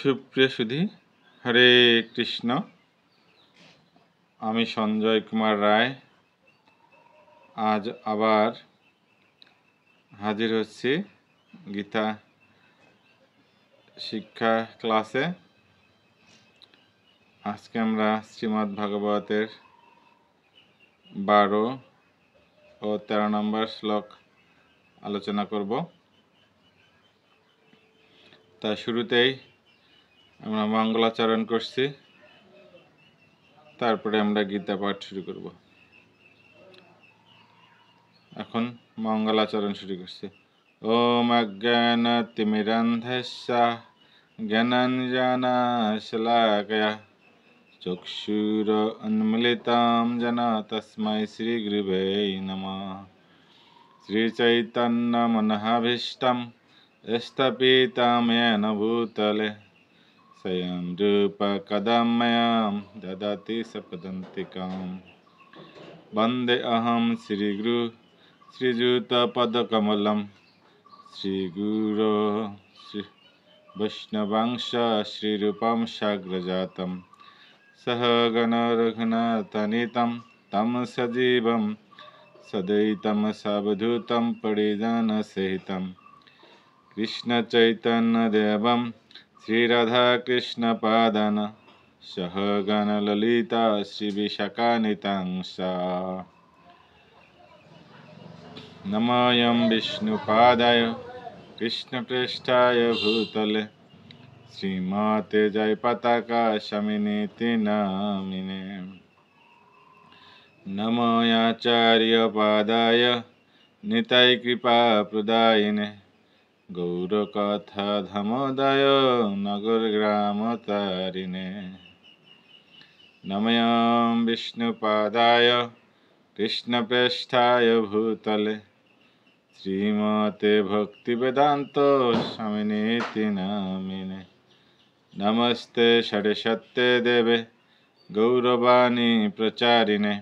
সুপ্রিয় সুধী, হরে কৃষ্ণ। আমি সঞ্জয় কুমার রায় আজ আবার হাজির হচ্ছি গীতা শিক্ষা ক্লাসে। আজকে আমরা শ্রীমদ্ ভাগবতের 12 ও 13 নম্বর শ্লোক আলোচনা করব। তা শুরুতেই আমরা মঙ্গলাচরণ করছি, তারপরে আমরা গীতা পাঠ শুরু করব। এখন মঙ্গলাচরণ শুরু করছি। ওম অজ্ঞানতিমিরান্ধস্য জ্ঞানাঞ্জনশলাকয়া চক্ষুরুন্মিলিतं येन তস্मै শ্রীগুরুবে নমঃ। শ্রীচৈতন্যমনঃভীষ্টং স্থাপিतं येन भूतले स्वयं रूपः कदा मह्यं ददाति स्वपदान्तिकम्। वन्दे अहं श्रीगुरु श्रीयुतपदकमलं श्रीगुरो वैष्णवांश श्रीरूपं साग्रजातं सहगण रघुनाथान्वितं तं सजीवं सद्वैतं सावधूतं परिजनसहितं कृष्णचैतन्यदेवं श्रीराधाकृष्णपादान् सहगण ललिता श्रीविशाखान्वितांश्च। नमोऽयं विष्णुपादाय कृष्णप्रेष्ठाय भूतले श्रीमते जयपताका स्वामिनीति नामिने। नमो आचार्यपादाय निताय कृपाप्रदायिने गौरकथाधमोदाय नगरग्रामतारिणे। नमोऽयं विष्णुपादाय कृष्णप्रेष्ठाय भूतले श्रीमते भक्तिवेदान्त स्वामिनीति नामिने। नमस्ते सरस्वते देवे गौरवाणी प्रचारिणे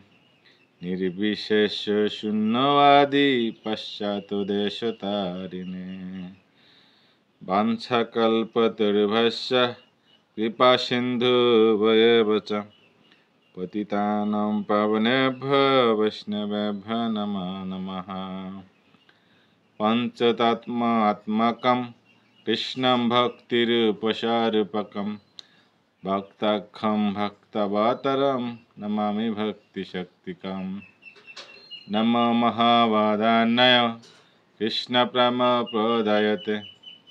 निर्विशेष शून्यवादी पाश्चात्यदेशतारिणे। वाञ्छाकल्पतरुभ्यश्च कृपासिन्धुभ्येव च पतितानां पावनेभ्यो वैष्णवेभ्यो नमो नमः। पञ्चतत्त्वात्मकं कृष्णं भक्तिरूपस्वरूपकं भक्ताख्यं भक्तवत्तरं नमामि भक्तिशक्तिकं। नमो महावदान्याय कृष्णप्रेमप्रदायते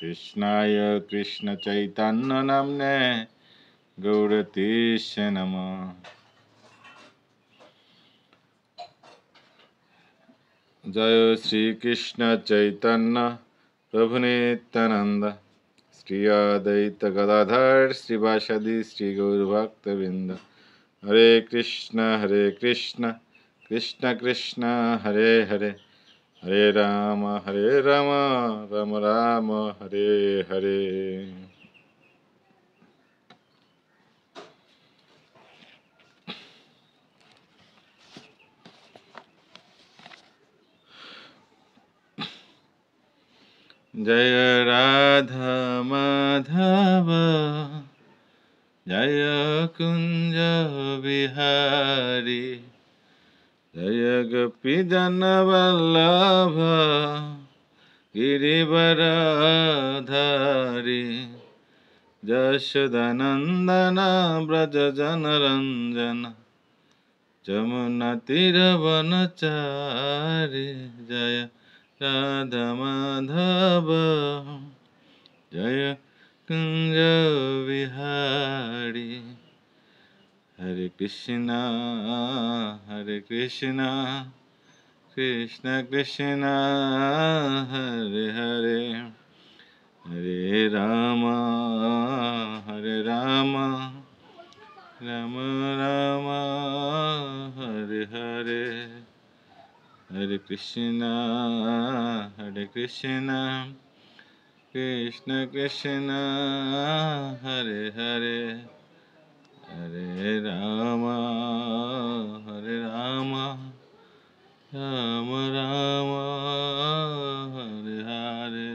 कृष्णाय कृष्णचैतन्यनाम्ने गौरतीशे नमः। जय श्री कृष्ण चैतन्य प्रभु नित्यानंद श्री अद्वैत गदाधर श्रीवासदि श्री गौरभक्तवृंद। हरे कृष्ण कृष्ण कृष्ण हरे हरे हरे राम राम राम हरे हरे। जय राधा माधव जय कुंज बिहारी जय गोपीजन वल्लभ गिरिवरधारी यशोदानंदन व्रज जनरंजन जमुनातीरवनचारी। जय राधा माधव जय कुंज बिहारी। हरे कृष्णा कृष्ण कृष्ण हरे हरे हरे राम राम राम हरे हरे हरे कृष्णा कृष्ण कृष्ण हरे हरे हरे राम राम राम हरे हरे।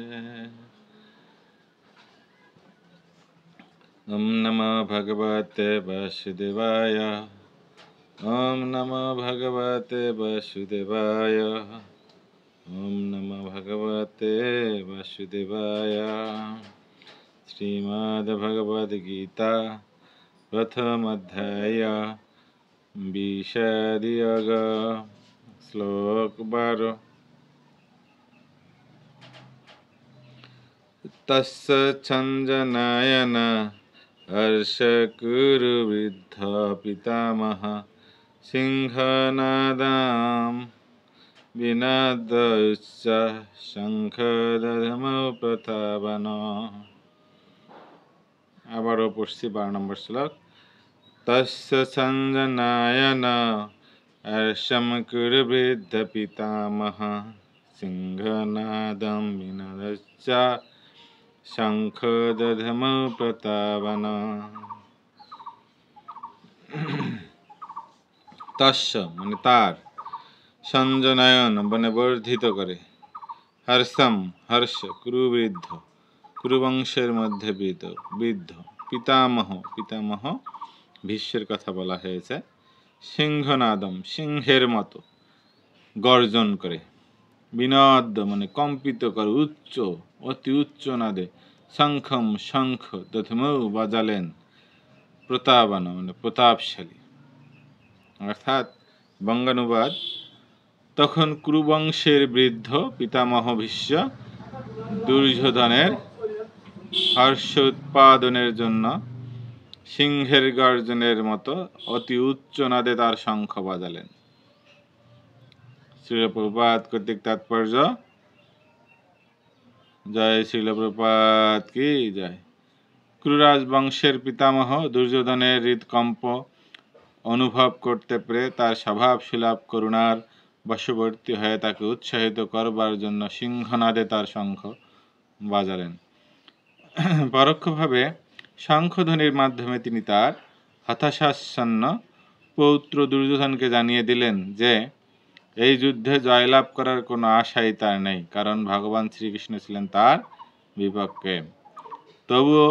ওম নমো ভগবতে বাসুদেবায়। ওম নমো ভগবতে বাসুদেবায়। ওম নমো ভগবতে বাসুদেবায়। শ্রীমদ্ভগবদ্গীতা প্রথম অধ্যায় বিষাদিয়োগ শ্লোক 12। তস্য ছঞ্জনায়ন হর্ষকুরুবৃদ্ধ পিতামহ সিংহনাদাম বিনাদশ্চ শঙ্খদধমৌ প্রতাবন। আবারও পড়ছি 12 নম্বর শ্লোক। তস্য ছঞ্জনায়ন হর্ষম কুরুবৃদ্ধ পিতামহ সিংহনাদম বিনাদশ্চ শঙ্খদধমৌ প্রতাবন। তস্য মানে তার, সঞ্জনায়ন মানে বর্ধিত করে, হর্ষম হর্ষ, কুরুবৃদ্ধ কুরুবংশের মধ্যে বৃদ্ধ, পিতামহ পিতামহ ভীষ্মের কথা বলা হয়েছে, সিংহনাদম সিংহের মতো গর্জন করে, বিনদ মানে কম্পিত করে, উচ্চ অতি উচ্চ নাদে, শঙ্খম শঙ্খ, দধমৌ বাজালেন, প্রতাবান মানে প্রতাপশালী। অর্থাৎ বঙ্গানুবাদ, তখন কুরুবংশের বৃদ্ধ পিতামহ ভীষ্ম দুর্যোধনের হর্ষ উৎপাদনের জন্য সিংহের গর্জনের মতো অতি উচ্চ নাদে তার শঙ্খ বাজালেন। শ্রীল প্রভুপাদ কর্তৃক তাৎপর্য। জয় শ্রীল প্রভুপাদ কি জয়। কুরুরাজ বংশের পিতামহ দুর্যোধনের হৃদকম্প অনুভব করতে পেরে তার স্বভাব সুলভ করুণার বশবর্তী হয়ে তাকে উৎসাহিত করবার জন্য সিংহনাদে তার শঙ্খ বাজালেন। পরোক্ষভাবে শঙ্খধ্বনির মাধ্যমে তিনি তার হতাশাচ্ছন্ন পৌত্র দুর্যোধনকে জানিয়ে দিলেন যে এই যুদ্ধে জয়লাভ করার কোনো আশাই তার নেই, কারণ ভগবান শ্রীকৃষ্ণ ছিলেন তার বিপক্ষে। তবুও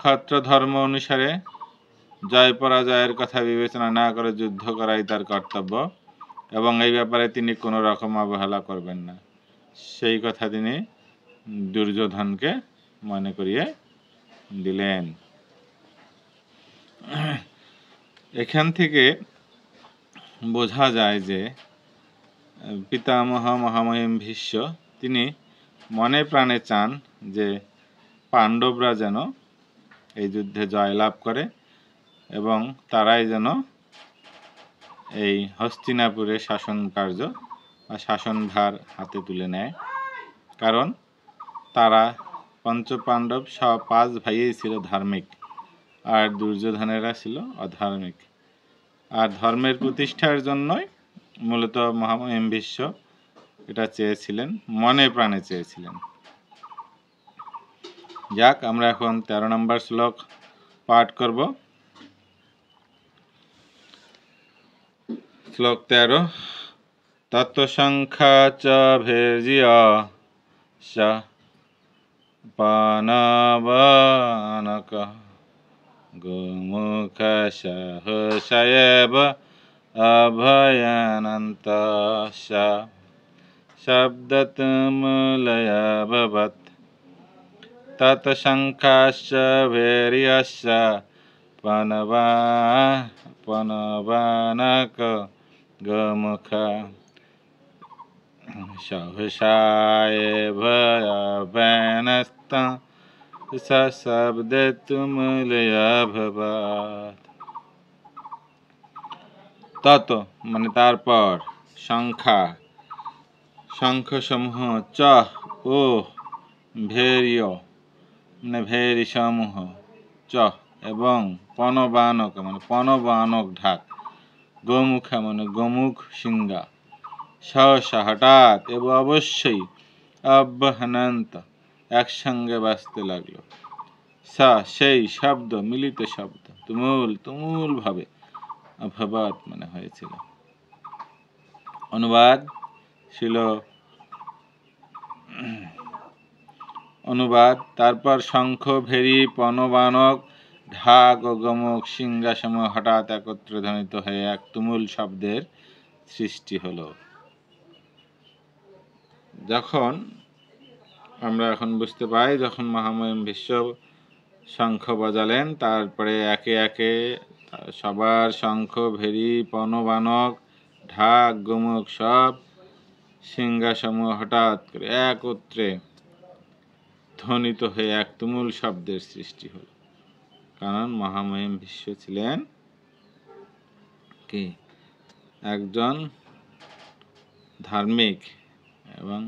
ক্ষত্রধর্ম অনুসারে জয় পরাজয়ের কথা বিবেচনা না করে যুদ্ধ করাই তার কর্তব্য, এবং এই ব্যাপারে তিনি কোনো রকম অবহেলা করবেন না, সেই কথা তিনি দুর্যোধনকে মনে করিয়ে দিলেন। এখান থেকে বোঝা যায় যে পিতামহ মহামহিম ভীষ্ম তিনি মনে প্রাণে চান যে পাণ্ডবরা যেন এই যুদ্ধে জয়লাভ করে এবং তারাই যেন এই হস্তিনাপুরে শাসন কার্য বা শাসনভার হাতে তুলে নেয়, কারণ তারা পঞ্চপাণ্ডব সব 5 ভাইয়েই ছিল ধার্মিক, আর দুর্যোধনেরা ছিল অধার্মিক। আর ধর্মের প্রতিষ্ঠার জন্যই মূলত মহামহিম ভীষ্ম এটা চেয়েছিলেন, মনে প্রাণে চেয়েছিলেন। যাক, আমরা এখন 13 নম্বর শ্লোক পাঠ করব। শ্লোক 13। তত্ত্বসংখ্যা চ ভের্জিয় স পানবানক গোমুখ সাহসয়েব অভয়ানন্তস্য শব্দতুমুলয়ভবৎ তৎসংখ্যাশ্চ ভের্যস্য পানবানক গোমুখ সাহসায়েব অভয়ানন্তস্য শব্দতুমুলয়ভবৎ। তত মানে তারপর, সংখ্যা শঙ্খসমূহ, চ ও ভের্য মানে ভেরি সমূহ, চ এবং পনবানক মানে পনবানক ঢাক, গোমুখা মানে গোমুখ সিংহা, সহসা হঠাৎ এবং অবশ্যই, অব্যহনন্ত একসঙ্গে বাজতে লাগলো, সা সেই শব্দ মিলিত শব্দ, তুমুল তুমুল ভাবে, অভবৎ মানে হয়েছিল। অনুবাদ ছিল তারপর শঙ্খ ভেরি পনবানক ঢাক ও গমক সিংহাসমূহ হঠাৎ একত্রে ধ্বনিত হয়ে এক তুমুল শব্দের সৃষ্টি হলো। যখন আমরা এখন বুঝতে পাই, যখন মহামহিম ভীষ্ম শঙ্খ বাজালেন, তারপরে একে একে সবার শঙ্খ, ভেরি, পণবানক, ঢাক, গমক সব সিংহাসমূহ হঠাৎ করে একত্রে ধ্বনিত হয়ে এক তুমুল শব্দের সৃষ্টি হলো। কারণ মহামহিম ভীষ্ম ছিলেন কি একজন ধার্মিক, এবং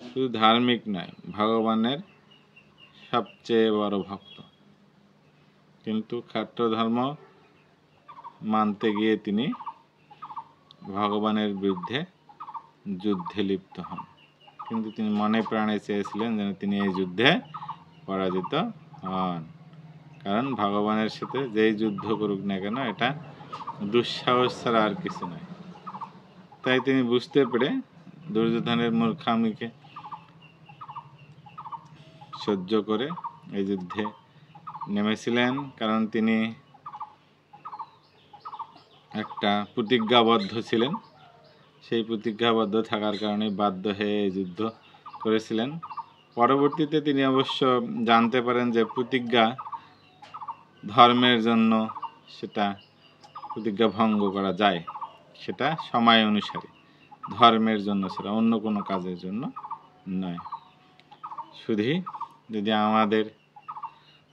শুধু ধার্মিক নয়, ভগবানের সবচেয়ে বড় ভক্ত। কিন্তু খাট্ট ধর্ম মানতে গিয়ে তিনি ভগবানের বিরুদ্ধে যুদ্ধে লিপ্ত হন। কিন্তু তিনি মনে প্রাণে চেয়েছিলেন যেন তিনি এই যুদ্ধে পরাজিত হন। কারণ ভগবানের সাথে যেই যুদ্ধ করুক না কেন, এটা দুঃসাহস ছাড়া আর কিছু নয়। তাই তিনি বুঝতে পেরে দুর্যোধনের মূর্খামিকে সহ্য করে এই যুদ্ধে নেমেছিলেন। কারণ তিনি একটা প্রতিজ্ঞাবদ্ধ ছিলেন, সেই প্রতিজ্ঞাবদ্ধ থাকার কারণে বাধ্য হয়ে এই যুদ্ধ করেছিলেন। পরবর্তীতে তিনি অবশ্য জানতে পারেন যে প্রতিজ্ঞা ধর্মের জন্য সেটা প্রতিজ্ঞা ভঙ্গ করা যায়, সেটা সময় অনুসারে, ধর্মের জন্য ছাড়া অন্য কোনো কাজের জন্য নয়। শুধু যদি আমাদের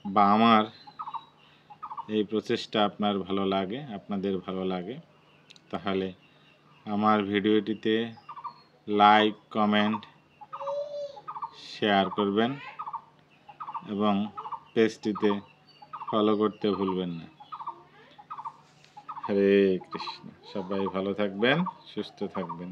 বা আমার এই প্রচেষ্টা আপনাদের ভালো লাগে, তাহলে আমার ভিডিওটিতে লাইক, কমেন্ট, শেয়ার করবেন এবং পেজটিতে ফলো করতে ভুলবেন না। হরে কৃষ্ণ। সবাই ভালো থাকবেন, সুস্থ থাকবেন।